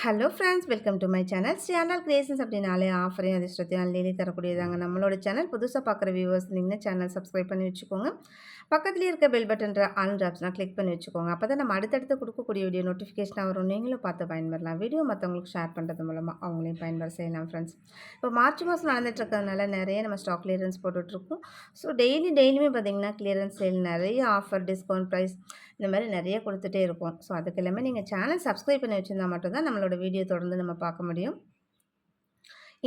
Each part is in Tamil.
Hello friends, welcome to my channel creations அப்படின்னாலே ஆஃபரையும் அதிர்ஷ்டத்தையும் அள்ளி தரக்கூடியதாங்க நம்மளோட சேனல். புதுசாக பார்க்குற வியூவர்ஸ் நீங்கள் சேனல் சப்ஸ்கிரைப் பண்ணி வச்சுக்கோங்க. பக்கத்துலேயே இருக்க பெல் பட்டன்ற ஆல் ஆப்ஷனாக கிளிக் பண்ணி வச்சுக்கோங்க. அப்போ தான் நம்ம அடுத்தடுத்து கொடுக்கக்கூடிய வீடியோ நோட்டிஃபிகேஷனாக வரும். நீங்களும் பார்த்து பயன்பெறலாம். வீடியோ மற்றவங்களுக்கு ஷேர் பண்ணுறது மூலமாக அவங்களையும் பயன்பெற செய்யலாம் ஃப்ரெண்ட்ஸ். இப்போ மார்ச் மாதம் நடந்துட்டு இருக்கிறதுனால நிறைய நம்ம ஸ்டாக் கிளியரன்ஸ் போட்டுட்ருக்கோம். ஸோ டெய்லியுமே பார்த்தீங்கன்னா கிளியரன்ஸ் சேல் நிறைய ஆஃபர், டிஸ்கவுண்ட் ப்ரைஸ் இந்த மாதிரி நிறைய கொடுத்துட்டே இருக்கும். ஸோ அதுக்கு எல்லாமே நீங்கள் சேனல் சப்ஸ்கிரைப் பண்ணி வச்சுருந்தா மட்டும்தான் நம்மளோட வீடியோ தொடர்ந்து நம்ம பார்க்க முடியும்.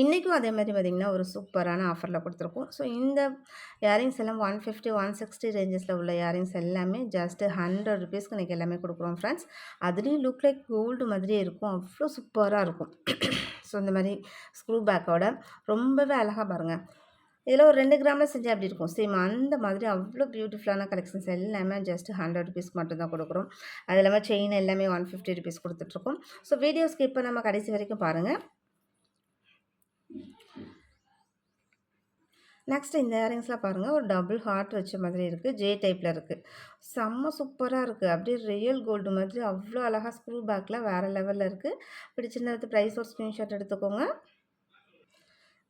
இன்றைக்கும் அதே மாதிரி பார்த்திங்கன்னா ஒரு சூப்பரான ஆஃபரில் கொடுத்துருக்கோம். ஸோ இந்த இயரிங்ஸ் எல்லாம் 150, 160 ரேஞ்சஸில் உள்ள இயரிங்ஸ் எல்லாமே ஜஸ்ட்டு 100 ருபீஸ்க்கு இன்றைக்கி எல்லாமே கொடுக்குறோம் ஃப்ரெண்ட்ஸ். அதுலேயும் லுக் லைக் கோல்டு மாதிரியே இருக்கும், அவ்வளோ சூப்பராக இருக்கும். ஸோ இந்த மாதிரி ஸ்க்ரூ பேக்கோட ரொம்பவே அழகாக பாருங்கள். இதில் ஒரு 2 கிராமில் செஞ்சால் அப்படி இருக்கும். சேம் அந்த மாதிரி அவ்வளோ பியூட்டிஃபுல்லான கலெக்ஷன்ஸ் எல்லாமே ஜஸ்ட் 100 ருபீஸ்க்கு மட்டும் தான் கொடுக்குறோம். அது இல்லாமல் செயின் எல்லாமே 150 ருபீஸ் கொடுத்துட்ருக்கோம். ஸோ வீடியோ ஸ்கிப் பண்ணாமல் கடைசி வரைக்கும் பாருங்கள். நெக்ஸ்ட் இந்த இயரிங்ஸ்லாம் பாருங்கள், ஒரு டபுள் ஹார்ட் வச்ச மாதிரி இருக்குது, ஜே டைப்பில் இருக்குது. செம்ம சூப்பராக இருக்குது, அப்படியே ரியல் கோல்டு மாதிரி அவ்வளோ அழகாக ஸ்க்ரூ பேக்கில் வேறு லெவலில் இருக்குது. பிடிச்சிருந்தது ப்ரைஸ் ஒரு ஸ்க்ரீன்ஷாட் எடுத்துக்கோங்க.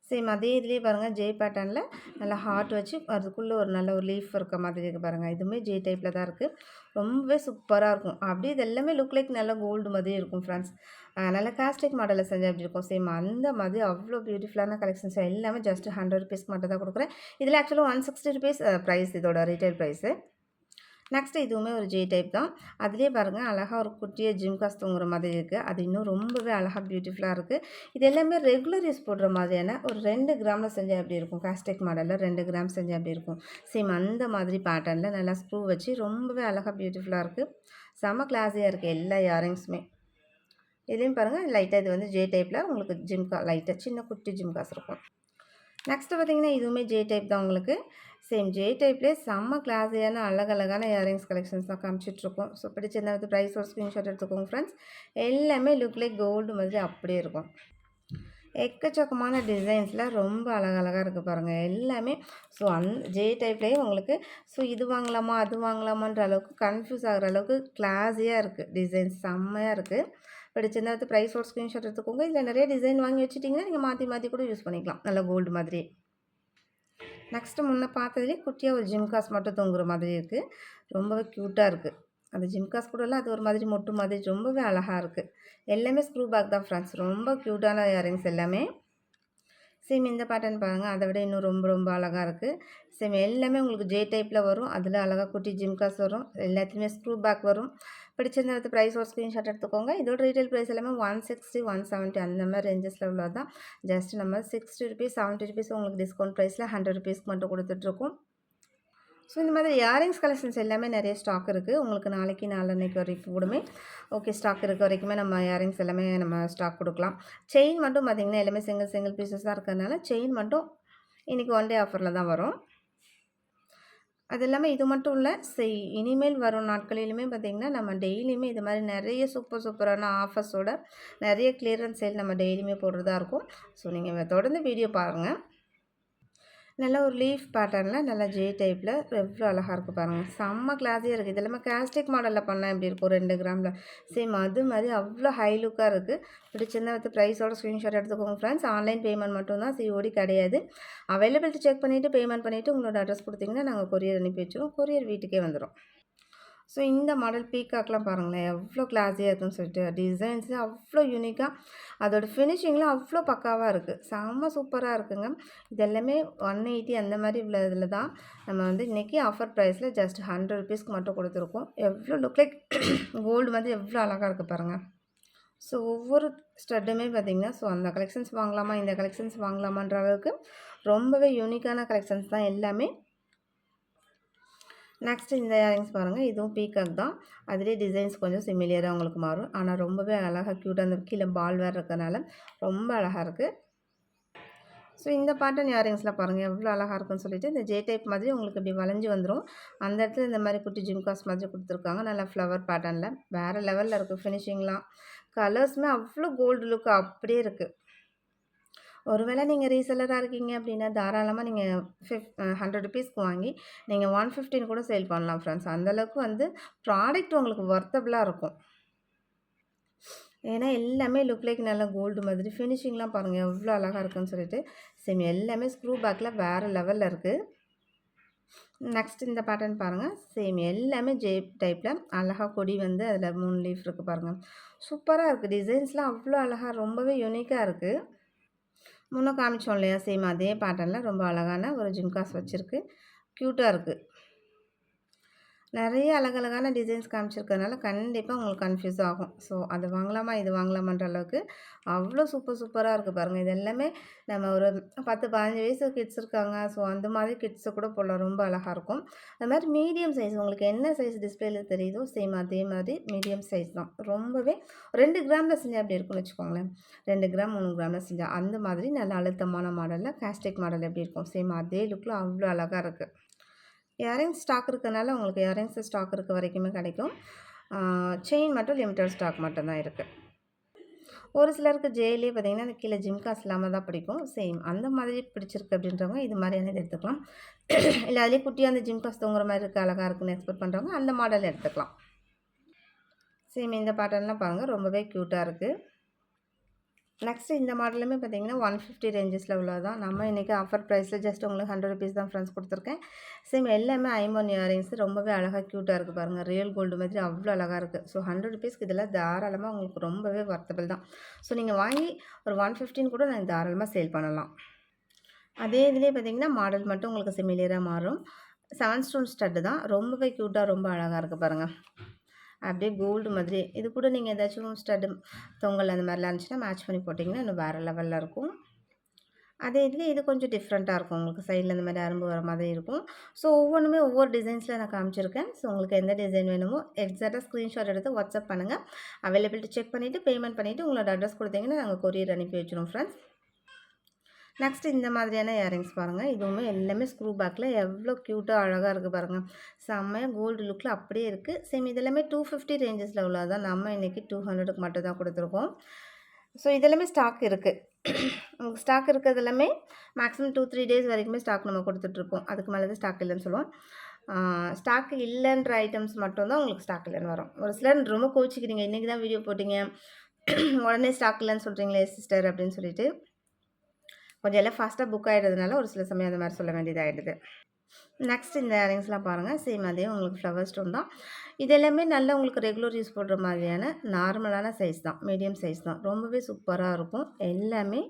சேம் அதே இதுலேயே பாருங்கள், ஜே பேட்டர்னில் நல்லா ஹார்ட் வச்சு அதுக்குள்ளே ஒரு நல்ல ஒரு லீஃப் இருக்க மாதிரி இருக்குது பாருங்கள். இதுவுமே ஜே டைப்பில் தான் இருக்குது, ரொம்பவே சூப்பராக இருக்கும். அப்படியே இது எல்லாமே லுக் லைக் நல்லா கோல்டு மாதிரி இருக்கும் ஃப்ரெண்ட்ஸ். நல்லா காஸ்டிக் மாடலில் செஞ்சால் எப்படி இருக்கும், சேம் அந்த மாதிரி அவ்வளோ பியூட்டிஃபுல்லான கலெக்ஷன்ஸ் எல்லாமே ஜஸ்ட் 100 ருபீஸ்க்கு மட்டும் தான் கொடுக்குறேன். இதில் ஆக்சுவலாக 160 ருபீஸ் ப்ரைஸ், இதோட ரீட்டைல் ப்ரைஸு. நெக்ஸ்ட் இதுவுமே ஒரு ஜே டைப் தான். அதுலேயே பாருங்கள் அழகாக ஒரு குட்டியாக ஜிம்காஸ் தூங்குற மாதிரி இருக்குது. அது இன்னும் ரொம்பவே அழகாக பியூட்டிஃபுல்லாக இருக்குது. இது எல்லாமே ரெகுலர் யூஸ் போடுற மாதிரியான ஒரு 2 கிராமில் செஞ்சால் எப்படி இருக்கும், காஸ்டிக் மாடலில் 2 கிராம் செஞ்சால் எப்படி இருக்கும், சேம் அந்த மாதிரி பேட்டர்னில் நல்லா ஸ்க்ரூ வச்சு ரொம்பவே அழகாக பியூட்டிஃபுல்லாக இருக்குது. செம கிளாஸியாக இருக்குது எல்லா இயரிங்ஸுமே. இதுலேயும் பாருங்கள் லைட்டாக இது வந்து ஜே டைப்பில் உங்களுக்கு லைட்டாக சின்ன குட்டி ஜிம்காஸ் இருக்கும். நெக்ஸ்ட்டு பார்த்திங்கன்னா இதுவுமே ஜே டைப் தான் உங்களுக்கு. சேம் ஜே டைப்லேயே செம்ம கிளாஸியான அழகழகான இயரிங்ஸ் கலெக்ஷன்ஸ் தான் காமிச்சிட்ருக்கோம். ஸோ பிடிச்சிருந்தா வந்து ப்ரைஸ் ஒரு ஸ்க்ரீன்ஷாட் எடுத்துக்கோங்க ஃப்ரெண்ட்ஸ். எல்லாமே லுக் லைக் கோல்டு மாதிரி அப்படியே இருக்கும். எக்கச்சக்கமான டிசைன்ஸில் ரொம்ப அழகழகாக இருக்குது பாருங்கள் எல்லாமே. ஸோ ஜே டைப்லேயே உங்களுக்கு ஸோ இது வாங்கலாமா அது வாங்கலாமான்ற அளவுக்கு கன்ஃபியூஸ் ஆகிற அளவுக்கு கிளாஸியாக இருக்குது, டிசைன்ஸ் செம்மையாக இருக்குது. பிடிச்சிருந்தா வந்து ப்ரைஸ் ஒரு ஸ்க்ரீன்ஷாட் எடுத்துக்கோங்க. இதில் நிறைய டிசைன் வாங்கி வச்சுட்டிங்கன்னா நீங்கள் மாற்றி கூட யூஸ் பண்ணிக்கலாம், நல்லா கோல்டு மாதிரி. நெக்ஸ்ட்டு முன்னே பார்த்ததுலேயே குட்டியாக ஒரு ஜிம்காஸ் மட்டும் தொங்குற மாதிரி இருக்குது, ரொம்பவே க்யூட்டாக இருக்குது. அந்த ஜிம்காஸ் கூடலாம் அது ஒரு மாதிரி மொட்டு மாதிரி ரொம்பவே அழகாக இருக்குது. எல்லாமே ஸ்க்ரூ பேக் தான் ஃப்ரெண்ட்ஸ், ரொம்ப க்யூட்டான இயரிங்ஸ் எல்லாமே. சேம் இந்த பேட்டர்ன் பாருங்கள், அதை விட இன்னும் ரொம்ப அழகாக இருக்குது. சேம் எல்லாமே உங்களுக்கு ஜே டைப்பில் வரும், அதில் அழகாக குட்டி ஜிம்காஸ் வரும், எல்லாத்துலேயுமே ஸ்க்ரூ பேக் வரும். பிடிச்சிருந்த வந்து ப்ரைஸ் ஒரு ஸ்க்ரீன்ஷாட் எடுத்துக்கோங்க. இதோட ரீட்டைல் ப்ரைஸ் எல்லாமே 160, 170 அந்த மாதிரி ரேஞ்சஸில் உள்ளது தான். ஜஸ்ட் நம்ம 60 ருபீஸ், 70 ருபீஸ் உங்களுக்கு டிஸ்கவுண்ட் ப்ரைஸில் 100 ருபீஸ்க்கு மட்டும் கொடுத்துட்ருக்கோம். ஸோ இந்த மாதிரி இயரிங்ஸ் கலெக்ஷன்ஸ் எல்லாமே நிறைய ஸ்டாக் இருக்குது. உங்களுக்கு நாளைக்கு நாளன்னைக்கு வரைக்கும் கூடமே ஓகே ஸ்டாக் இருக்க வரைக்குமே நம்ம இயரிங்ஸ் எல்லாமே நம்ம ஸ்டாக் கொடுக்கலாம். செயின் மட்டும் பார்த்திங்கன்னா எல்லாமே சிங்கிள் பீசஸ் தான் இருக்கிறதுனால செயின் மட்டும் இன்றைக்கி ஒன் டே ஆஃபரில் தான் வரும். அது இல்லாமல் இது மட்டும் இல்லை, இனிமேல் வரும் நாட்களிலுமே பார்த்திங்கன்னா நம்ம டெய்லியுமே இது மாதிரி நிறைய சூப்பரான ஆஃபர்ஸோட நிறைய கிளியரன்ஸ் சேல் நம்ம டெய்லியுமே போடுறதா இருக்கும். ஸோ நீங்கள் தொடர்ந்து வீடியோ பாருங்கள். நல்லா ஒரு லீஃப் பேட்டர்னில் நல்லா ஜே டைப்பில் எவ்வளோ அழகாக இருக்குது பாருங்கள், செம்ம கிளாஸியாக இருக்குது. இது எல்லாமே காஸ்டிக் மாடலில் பண்ணால் எப்படி இருக்கும் 2 கிராமில், சேம் அது மாதிரி அவ்வளோ ஹை லுக்காக இருக்குது. பிடிச்சிருந்தா வந்து ப்ரைஸோட ஸ்க்ரீன்ஷாட் எடுத்துக்கோங்க ஃப்ரெண்ட்ஸ். ஆன்லைன் பேமெண்ட் மட்டும்தான், சிஓடி கிடையாது. அவைலபிலிட்டி செக் பண்ணிவிட்டு பேமெண்ட் பண்ணிவிட்டு உங்களோட அட்ரஸ் கொடுத்தீங்கன்னா நாங்கள் கொரியர் அனுப்பி வச்சுருவோம், கொரியர் வீட்டுக்கே வந்துடும். ஸோ இந்த மாடல் பீக்காக்லாம் பாருங்களேன் எவ்வளோ கிளாஸியாக இருக்குன்னு சொல்லிட்டு, டிசைன்ஸு அவ்வளோ யூனிக்காக, அதோட ஃபினிஷிங்லாம் அவ்வளோ பக்காவாக இருக்குது, செம்ம சூப்பராக இருக்குங்க. இது எல்லாமே 180 அந்த மாதிரி உள்ள இதில் தான் நம்ம வந்து இன்றைக்கி ஆஃபர் ப்ரைஸில் ஜஸ்ட் 100 ருபீஸ்க்கு மட்டும் கொடுத்துருக்கோம். எவ்வளோ லுக் லைக் கோல்டு மாதிரி எவ்வளோ அழகாக இருக்குது பாருங்கள். ஸோ ஒவ்வொரு ஸ்டட்டுமே பார்த்திங்கன்னா ஸோ அந்த கலெக்ஷன்ஸ் வாங்கலாமா இந்த கலெக்ஷன்ஸ் வாங்கலாமான்ற அளவுக்கு ரொம்பவே யூனிக்கான கலெக்ஷன்ஸ் தான் எல்லாமே. நெக்ஸ்ட் இந்த இயரிங்ஸ் பாருங்கள், இதுவும் பீகாக் தான். அதிலே டிசைன்ஸ் கொஞ்சம் சிமிலியராக உங்களுக்கு மாறும், ஆனால் ரொம்பவே அழகாக க்யூட்டாக அந்த கீழே பால் வேறு இருக்கிறதுனால ரொம்ப அழகாக இருக்குது. ஸோ இந்த பேட்டர்ன் இயரிங்ஸ்லாம் பாருங்கள் எவ்வளோ அழகாக இருக்குன்னு சொல்லிட்டு, இந்த ஜே டைப் மாதிரி உங்களுக்கு இப்படி வளைஞ்சு வந்துடும். அந்த இடத்துல இந்த மாதிரி குட்டி ஜிம்காஸ் மாதிரி கொடுத்துருக்காங்க, நல்லா ஃப்ளவர் பேட்டர்னில் வேறு லெவலில் இருக்குது. ஃபினிஷிங்லாம் கலர்ஸுமே அவ்வளோ கோல்டு லுக் அப்படியே இருக்குது. ஒருவேளை நீங்கள் ரீசெல்லராக இருக்கீங்க அப்படின்னா தாராளமாக நீங்கள் 100 ருபீஸ்க்கு வாங்கி நீங்கள் 115 கூட சேல் பண்ணலாம் ஃப்ரெண்ட்ஸ். அந்தளவுக்கு வந்து ப்ராடக்ட் உங்களுக்கு ஒர்த்தபுளாக இருக்கும். ஏன்னா எல்லாமே லுக் லைக் நல்லா கோல்டு மாதிரி. ஃபினிஷிங்லாம் பாருங்கள் எவ்வளோ அழகாக இருக்குன்னு சொல்லிட்டு. சேம் எல்லாமே ஸ்க்ரூ பேக்கில் வேறு லெவலில் இருக்குது. நெக்ஸ்ட் இந்த பேட்டர்ன் பாருங்கள். சேம் எல்லாமே டைப்பில் அழகாக கொடி வந்து அதில் 3 லீஃப் இருக்குது பாருங்கள். சூப்பராக இருக்குது. டிசைன்ஸ்லாம் அவ்வளோ அழகாக ரொம்பவே யூனிக்காக இருக்குது. முன்ன காமிச்சோம் இல்லையா, சேம் அதே பேட்டர்னில் ரொம்ப அழகான ஒரு ஜிம்காஸ் வச்சுருக்கு. க்யூட்டாக இருக்குது. நிறைய அழகழகான டிசைன்ஸ் காமிச்சிருக்கறனால கண்டிப்பாக உங்களுக்கு கன்ஃப்யூஸ் ஆகும். ஸோ அது வாங்கலாமா இது வாங்கலாமான்ற அளவுக்கு அவ்வளோ சூப்பராக இருக்குது பாருங்கள். இது எல்லாமே நம்ம ஒரு 10, 15 வயசு கிட்ஸ் இருக்காங்க. ஸோ அந்த மாதிரி கிட்ஸை கூட போடலாம். ரொம்ப அழகாக இருக்கும். அது மாதிரி மீடியம் சைஸ் உங்களுக்கு என்ன சைஸ் டிஸ்பிளேல தெரியுதோ சேம் அதே மாதிரி மீடியம் சைஸ் தான். ரொம்பவே 2 கிராமில் செஞ்சால் அப்படி இருக்கும்னு வச்சுக்கோங்களேன். 2 கிராம் 3 கிராமில் செஞ்சால் அந்த மாதிரி நல்ல அழுத்தமான மாடலில் கேஸ்டிக் மாடல் எப்படி இருக்கும் சேம் அதே லுக்கில் அவ்வளோ அழகாக இருக்குது. இயரிங்ஸ் ஸ்டாக் இருக்கனால உங்களுக்கு இயரிங்ஸ் ஸ்டாக் இருக்க வரைக்குமே கிடைக்கும். செயின் மட்டும் லிமிட்டட் ஸ்டாக் மட்டும் தான் இருக்குது. ஒரு சிலருக்கு ஜேலே பார்த்தீங்கன்னா அந்த கீழே ஜிம்காஸ் இல்லாமல் தான் பிடிக்கும். சேம் அந்த மாதிரி பிடிச்சிருக்கு அப்படின்றவங்க இது மாதிரியானது எடுத்துக்கலாம். இல்லை அதுலேயே குட்டியாக அந்த ஜிம்காஸ் தொங்குற மாதிரி இருக்குது அழகாக இருக்குன்னு எக்ஸ்பெக்ட் பண்ணுறவங்க அந்த மாடல் எடுத்துக்கலாம். சேம் இந்த பேட்டர்ன்லாம் பாருங்கள் ரொம்பவே க்யூட்டாக இருக்குது. நெக்ஸ்ட்டு இந்த மாடலுமே பார்த்தீங்கன்னா 150 ரேஞ்சஸில் உள்ளது தான். நம்ம இன்றைக்கி ஆஃபர் ப்ரைஸில் ஜஸ்ட் உங்களுக்கு 100 ருபீஸ் தான் ஃப்ரெண்ட்ஸ் கொடுத்துருக்கேன். சேம் எல்லாமே ஐம்பொன் இயரிங்ஸ் ரொம்பவே அழகாக க்யூட்டாக இருக்குது பாருங்கள். ரியல் கோல்டு மாதிரி அவ்வளோ அழகாக இருக்குது. ஸோ 100 ருபீஸ்க்கு இதெல்லாம் தாராளமாக உங்களுக்கு ரொம்பவே வர்த்தபிள் தான். ஸோ நீங்கள் வாங்கி ஒரு 115 கூட நான் தாராளமாக சேல் பண்ணலாம். அதே இதுலேயே பார்த்தீங்கன்னா மாடல் மட்டும் உங்களுக்கு சிமிலியராக மாறும். 7 ஸ்டோன் ஸ்டட்டு தான். ரொம்பவே க்யூட்டாக ரொம்ப அழகாக இருக்குது பாருங்கள். அப்படியே கோல்டு மாதிரி இது கூட நீங்கள் ஏதாச்சும் ஸ்டட்டு தொங்கல் அந்த மாதிரிலாம் இருந்துச்சுன்னா மேட்ச் பண்ணி போட்டிங்கன்னா இன்னும் வேறு லெவலில் இருக்கும். அதே இதுலேயே இது கொஞ்சம் டிஃப்ரெண்ட்டாக இருக்கும். உங்களுக்கு சைடில் இந்த மாதிரி அரும்பு வர மாதிரி இருக்கும். ஸோ ஒவ்வொன்றுமே ஒவ்வொரு டிசைன்ஸில் நான் காமிச்சிருக்கேன். ஸோ உங்களுக்கு எந்த டிசைன் வேணுமோ எக்ஸாக்டாக ஸ்க்ரீன்ஷாட் எடுத்து வாட்ஸ்அப் பண்ணுங்கள். அவைலபிலிட்டி செக் பண்ணிவிட்டு பேமெண்ட் பண்ணிவிட்டு உங்களோட அட்ரஸ் கொடுத்தீங்கன்னா நாங்கள் கொரியர் அனுப்பி வச்சிடும் ஃப்ரெண்ட்ஸ். நெக்ஸ்ட் இந்த மாதிரியான இயரிங்ஸ் பாருங்கள். இதுவுமே எல்லாமே ஸ்க்ரூ பேக்கில் எவ்வளோ க்யூட்டாக அழகாக இருக்குது பாருங்கள். செம்மையாக கோல்டு லுக்கில் அப்படியே இருக்குது. சேம் இதெல்லாமே 250 ரேஞ்சஸில் உள்ளதான். நம்ம இன்றைக்கி 200க்கு மட்டும் தான் கொடுத்துருக்கோம். ஸோ இதெல்லாமே ஸ்டாக் இருக்குது. உங்களுக்கு ஸ்டாக் இருக்கிறது எல்லாமே மேக்ஸிமம் 2-3 டேஸ் வரைக்குமே ஸ்டாக் நம்ம கொடுத்துட்ருப்போம். அதுக்கு மேலே தான் ஸ்டாக் இல்லைன்னு சொல்லுவோம். ஸ்டாக் இல்லைன்ற ஐட்டம்ஸ் மட்டும்தான் உங்களுக்கு ஸ்டாக் இல்லைன்னு வரும். ஒரு சிலர் ரொம்ப கோச்சிக்கிறீங்க, இன்றைக்கி தான் வீடியோ போட்டிங்க உடனே ஸ்டாக் இல்லைன்னு சொல்கிறீங்களே சிஸ்டர் அப்படின்னு சொல்லிட்டு கொஞ்சம் எல்லாம் ஃபாஸ்ட்டாக புக் ஆகிடுறதுனால ஒரு சில சமயம் அந்த மாதிரி சொல்ல வேண்டியதாகிடுது. நெக்ஸ்ட் இந்த இயரிங்ஸ்லாம் பாருங்கள். சேம் அதே உங்களுக்கு ஃப்ளவர் ஸ்டோன் தான். இது எல்லாமே நல்லா உங்களுக்கு ரெகுலர் யூஸ் போடுற மாதிரியான நார்மலான சைஸ் தான். மீடியம் சைஸ் தான். ரொம்பவே சூப்பராக இருக்கும். எல்லாமே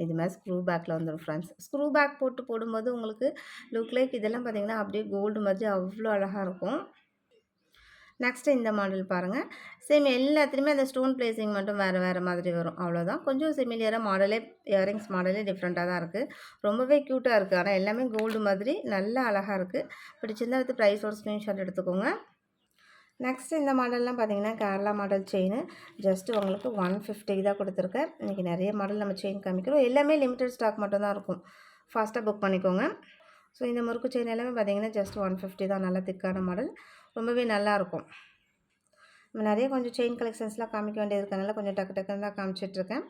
இது மாதிரி ஸ்க்ரூ பேக்கில் வந்துடும் ஃப்ரெண்ட்ஸ். ஸ்க்ரூ பேக் போட்டு போடும்போது உங்களுக்கு லுக் லைக் இதெல்லாம் பார்த்திங்கன்னா அப்படியே கோல்டு மாதிரி அவ்வளோ அழகாக இருக்கும். நெக்ஸ்ட்டு இந்த மாடல் பாருங்கள். சேம் எல்லாத்துலேயுமே அந்த ஸ்டோன் பிளேசிங் மட்டும் வேறு மாதிரி வரும். அவ்வளோதான். கொஞ்சம் சிமிலியராக மாடலே இயரிங்ஸ் மாடலே டிஃப்ரெண்ட்டாக தான் இருக்குது. ரொம்பவே க்யூட்டாக இருக்குது. ஆனால் எல்லாமே கோல்டு மாதிரி நல்லா அழகாக இருக்குது. பிடிச்சிருந்தா வித் ப்ரைஸோட ஸ்க்ரீன்ஷாட் எடுத்துக்கோங்க. நெக்ஸ்ட்டு இந்த மாடல்லாம் பார்த்தீங்கன்னா கேரளா மாடல் செயின் ஜஸ்ட்டு உங்களுக்கு 150 தான் கொடுத்துருக்கேன். இன்றைக்கி நிறைய மாடல் நம்ம செயின் காமிக்கிறோம். எல்லாமே லிமிட்டட் ஸ்டாக் மட்டும் தான் இருக்கும். ஃபாஸ்ட்டாக புக் பண்ணிக்கோங்க. ஸோ இந்த முறுக்கு செயின் எல்லாமே பார்த்தீங்கன்னா ஜஸ்ட் 150 தான். நல்லா திக்கான மாடல் ரொம்பவே நல்லாயிருக்கும். நம்ம நிறைய கொஞ்சம் செயின் கலெக்ஷன்ஸ்லாம் காமிக்க வேண்டியது இருக்கனால கொஞ்சம் டக்குன்னு தான் காமிச்சிட்ருக்கேன்.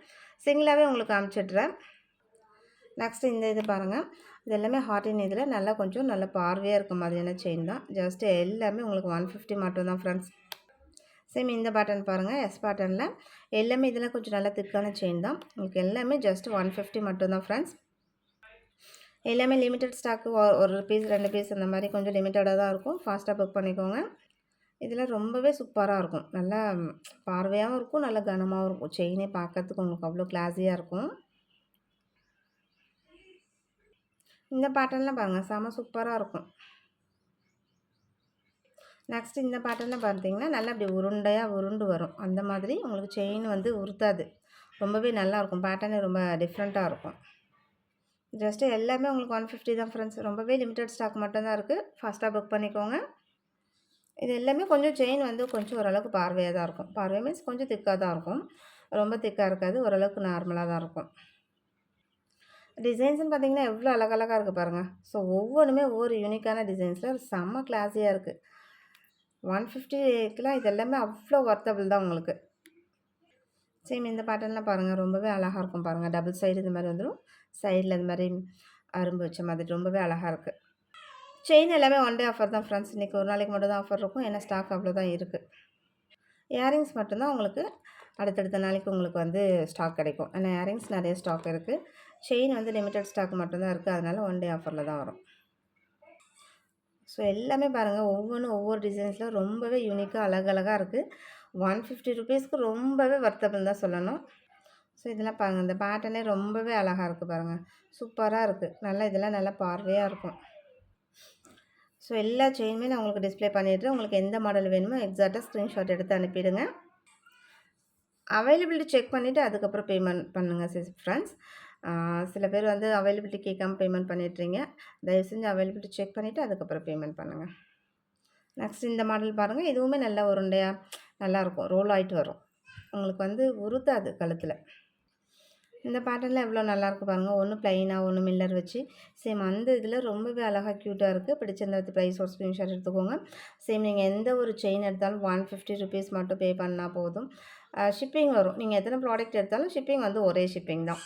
சிங்கிளாகவே உங்களுக்கு காமிச்சிட்றேன். நெக்ஸ்ட்டு இந்த இது பாருங்கள். இது எல்லாமே ஹார்டின் இதில் நல்லா கொஞ்சம் நல்ல பார்வையாக இருக்க மாதிரியான செயின் தான். ஜஸ்ட்டு எல்லாமே உங்களுக்கு 150 மட்டும் தான் ஃப்ரெண்ட்ஸ். சேம் இந்த பேட்டர்ன் பாருங்கள். எஸ் பேட்டர்னில் எல்லாமே இதெல்லாம் கொஞ்சம் நல்லா திக்கான செயின் தான். உங்களுக்கு எல்லாமே ஜஸ்ட் 150 மட்டும் தான் ஃப்ரெண்ட்ஸ். எல்லாமே லிமிட்டட் ஸ்டாக்கு ஒரு பீஸ் 2 பீஸ் அந்த மாதிரி கொஞ்சம் லிமிட்டடாக தான் இருக்கும். ஃபாஸ்ட்டாக புக் பண்ணிக்கோங்க. இதில் ரொம்பவே சூப்பராக இருக்கும். நல்லா பார்வையாகவும் இருக்கும், நல்லா கனமாகவும் இருக்கும். செயினே பார்க்கறதுக்கு உங்களுக்கு அவ்வளோ கிளாஸியாக இருக்கும். இந்த பேட்டர்ன்லாம் பாருங்கள் செம சூப்பராக இருக்கும். நெக்ஸ்ட் இந்த பேட்டர்னில் பார்த்தீங்கன்னா நல்லா அப்படி உருண்டையாக உருண்டு வரும். அந்த மாதிரி உங்களுக்கு செயின் வந்து உருத்தாது. ரொம்பவே நல்லாயிருக்கும். பேட்டர்னே ரொம்ப டிஃப்ரெண்ட்டாக இருக்கும். ஜஸ்ட்டு எல்லாமே உங்களுக்கு 150 தான் ஃப்ரெண்ட்ஸ். ரொம்பவே லிமிட்டட் ஸ்டாக் மட்டும் தான் இருக்குது. ஃபாஸ்ட்டாக புக் பண்ணிக்கோங்க. இது எல்லாமே கொஞ்சம் செயின் வந்து கொஞ்சம் ஓரளவுக்கு பார்வையாக தான் இருக்கும். பார்வை மீன்ஸ் கொஞ்சம் திக்காக தான் இருக்கும். ரொம்ப திக்காக இருக்காது. ஓரளவுக்கு நார்மலாக தான் இருக்கும். டிசைன்ஸ்னு பார்த்தீங்கன்னா எவ்வளோ அழகழகாக இருக்குது பாருங்கள். ஸோ ஒவ்வொன்றுமே ஒவ்வொரு யூனிக்கான டிசைன்ஸில் செம்ம கிளாஸியாக இருக்குது. 150க்குலாம் இது எல்லாமே அவ்வளோ வர்த்தபிள் தான் உங்களுக்கு. சேம் இந்த பேட்டர்ன்லாம் பாருங்கள் ரொம்பவே அழகாக இருக்கும் பாருங்கள். டபுள் சைடு இந்த மாதிரி வந்துடும். சைடில் இந்த மாதிரி அரும்பு வச்ச மாதிரி ரொம்பவே அழகாக இருக்குது. செயின் எல்லாமே 1 டே ஆஃபர் தான் ஃப்ரெண்ட்ஸ். இன்றைக்கி ஒரு நாளைக்கு மட்டும் தான் ஆஃபர் இருக்கும். ஏன்னா ஸ்டாக் அவ்வளோ தான் இருக்குது. இயரிங்ஸ் மட்டும்தான் உங்களுக்கு அடுத்தடுத்த நாளைக்கு உங்களுக்கு வந்து ஸ்டாக் கிடைக்கும். ஏன்னா இயரிங்ஸ் நிறைய ஸ்டாக் இருக்குது. செயின் வந்து லிமிட்டட் ஸ்டாக் மட்டும்தான் இருக்குது. அதனால் ஒன் டே ஆஃபரில் தான் வரும். ஸோ எல்லாமே பாருங்கள், ஒவ்வொன்றும் ஒவ்வொரு டிசைன்ஸில் ரொம்பவே யூனிக்காக அழகழகாக இருக்குது. 150 ருபீஸ்க்கு ரொம்பவே வர்த்தபிள் தான் சொல்லணும். ஸோ இதெல்லாம் பாருங்கள், இந்த பேட்டர்னே ரொம்பவே அழகாக இருக்குது பாருங்கள். சூப்பராக இருக்குது. நல்லா இதெல்லாம் நல்லா பார்வையாக இருக்கும். ஸோ எல்லா செயினுமே நான் உங்களுக்கு டிஸ்ப்ளே பண்ணிடுறேன். உங்களுக்கு எந்த மாடல் வேணுமோ எக்ஸாக்டாக ஸ்க்ரீன்ஷாட் எடுத்து அனுப்பிடுங்க. அவைலபிலிட்டி செக் பண்ணிவிட்டு அதுக்கப்புறம் பேமெண்ட் பண்ணுங்கள் ஃப்ரெண்ட்ஸ். சில பேர் வந்து அவைலபிலிட்டி கேட்காம பேமெண்ட் பண்ணிடுறீங்க. தயவு செஞ்சு அவைலபிலிட்டி செக் பண்ணிவிட்டு அதுக்கப்புறம் பேமெண்ட் பண்ணுங்கள். நெக்ஸ்ட் இந்த மாடல் பாருங்கள். இதுவுமே நல்ல உருண்டையாக நல்லாயிருக்கும். ரோல் ஆகிட்டு வரும். உங்களுக்கு வந்து உருத்தாது கழுத்தில். இந்த பேட்டர்னில் எவ்வளோ நல்லாயிருக்கு பாருங்கள். ஒன்று ப்ளைனாக, ஒன்று மில்லர் வச்சு சேம் அந்த இதில் ரொம்பவே அழகாக க்யூட்டாக இருக்குது. பிடிச்சிருந்த ப்ரைஸ் ஒரு ஸ்க்ரீன்ஷாட் எடுத்துக்கோங்க. சேம் நீங்கள் எந்த ஒரு செயின் எடுத்தாலும் 150 ருபீஸ் மட்டும் பே பண்ணால் போதும். ஷிப்பிங் வரும். நீங்கள் எத்தனை ப்ராடக்ட் எடுத்தாலும் ஷிப்பிங் வந்து ஒரே ஷிப்பிங் தான்.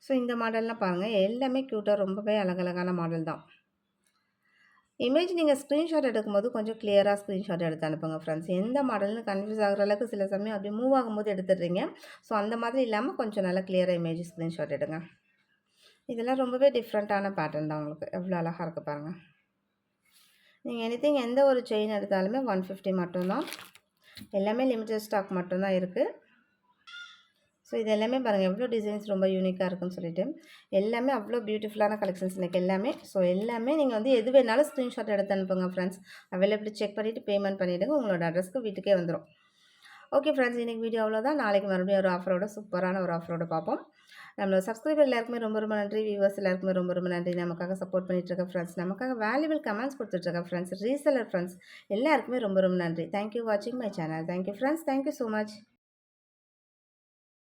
ஸோ இந்த மாடல்லாம் பாருங்கள், எல்லாமே க்யூட்டாக ரொம்பவே அழகழகான மாடல் தான். இமேஜ் நீங்கள் ஸ்க்ரீன்ஷாட் எடுக்கும்போது கொஞ்சம் கிளியராக ஸ்க்ரீன்ஷாட் எடுத்து அனுப்புங்க ஃப்ரெண்ட்ஸ். எந்த மாடல்னு கன்ஃபியூஸ் ஆகிற அளவுக்கு சில சமயம் அப்படியே மூவ் ஆகும்போது எடுத்துடுறீங்க. ஸோ அந்த மாதிரி இல்லாமல் கொஞ்சம் நல்லா கிளியராக இமேஜ் ஸ்க்ரீன்ஷாட் எடுங்க. இதெல்லாம் ரொம்பவே டிஃப்ரெண்ட்டான பேட்டர்ன் தான். உங்களுக்கு எவ்வளோ அழகாக இருக்குது பாருங்கள். நீங்கள் எனிதிங் எந்த ஒரு செயின் எடுத்தாலுமே 150 மட்டும்தான். எல்லாமே லிமிட்டட் ஸ்டாக் மட்டும்தான் இருக்குது. ஸோ இது எல்லாமே பாருங்கள், எவ்வளோ டிசைன்ஸ் ரொம்ப யூனிக்காக இருக்குன்னு சொல்லிட்டு. எல்லாமே அவ்வளோ பியூட்டிஃபுல்லான கலெக்ஷன்ஸ் இன்றைக்கி எல்லாமே. ஸோ எல்லாமே நீங்கள் வந்து எது வேணாலும் ஸ்க்ரீன்ஷாட் எடுத்து அனுப்புங்க ஃப்ரெண்ட்ஸ். அவைலபிலிட்டி செக் பண்ணிவிட்டு பேமெண்ட் பண்ணிவிடுங்க. உங்களோட அட்ரஸ்க்கு வீட்டுக்கே வந்துடும். ஓகே ஃப்ரெண்ட்ஸ், இன்றைக்கி வீடியோ அவ்வளோதான். நாளைக்கு மறுபடியும் ஒரு ஆஃபரோட சூப்பரான ஒரு ஆஃபரோட பார்ப்போம். நம்மளோட சப்ஸ்கிரைபர் எல்லாருக்குமே ரொம்ப ரொம்ப நன்றி. வியூவர்ஸ் எல்லாருக்குமே ரொம்ப ரொம்ப நன்றி. நமக்காக சப்போர்ட் பண்ணிகிட்ருக்க ஃப்ரெண்ட்ஸ், நமக்காக வேல்யூபிள் கமெண்ட்ஸ் கொடுத்துட்ருக்க ஃப்ரெண்ட்ஸ், ரீசெல்லர் ஃப்ரெண்ட்ஸ் எல்லாருக்குமே ரொம்ப ரொம்ப நன்றி. தேங்க்யூ வாட்சிங் my channel. Thank you friends. Thank you so much.